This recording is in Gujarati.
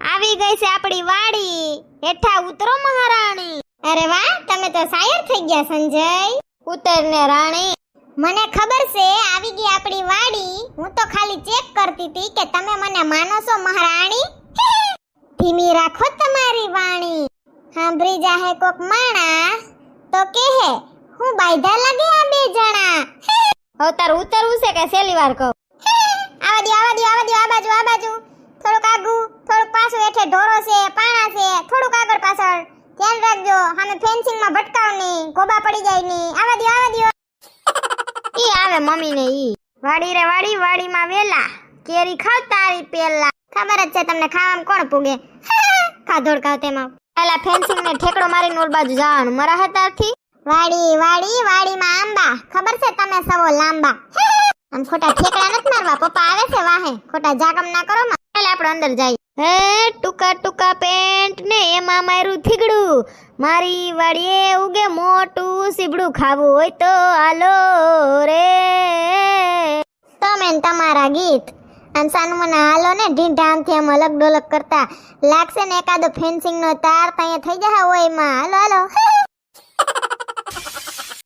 આવી ગઈ છે આપણી વાડી, હેઠા ઉતરો મહારાણી. અરે વાહ, તમે તો શાયર થઈ ગયા સંજય. ઉતરને રાણી. મને ખબર છે આવી ગઈ આપણી વાડી. હું તો ખાલી ચેક કરતી હતી કે તમે મને માનો છો મહારાણી. ધીમી રાખો તમારી વાણી. સાંભળી જાહે કોક માણા તો કહે હું બાયધા લાગે આ બે જણા. હવે તાર ઉતરવું છે કે છેલ્લી વાર કહું? આવા દો આ બાજુ. થોડુંક આગું, થોડુંક પાછું, હેઠે ઢોરો છે, પાણા છે, થોડુંક આગળ પાછળ. ધ્યાન રાખજો, સામે ફેન્સિંગમાં ભટકાવ નહીં, ગોબા પડી જાય નહીં. આવા દો. ઈ આવે મમ્મી ને ઈ. વાડી રે વાડી, વાડીમાં વેલા, કેરી ખાવ તારી પેલા. ખબર જ છે તમને ખાવામાં કોણ પૂગે. ખાધોડ ખાવ તેમાં પેલા ફેન્સિંગ ને ઠેકડો મારીને ઓલ બાજુ જવાનું મરા હતારથી. વાડીમાં આંબા. ખબર છે તમે સવો લાંબા. આમ ખોટા ઠેકડા નથી મારવા, પપ્પા આવે છે વાહે. ખોટા જાગમ ના કરો માં. ચાલ આપણે અંદર જઈએ. હે ટૂંકા પેન્ટ ને એમાં મારું થીગડું, મારી વાડીએ ઉગે મોટું સીબડું. ખાવું હોય તો આલો રે. તમે ને તમારા ગીત અનસાનું મને હાલો ને ઢીંઢામથી આમ અલગ ડોલક કરતા લાગશે ને એકાદો ફેન્સિંગ નો તાર ત્યાં થઈ જાય હોય માં. હાલો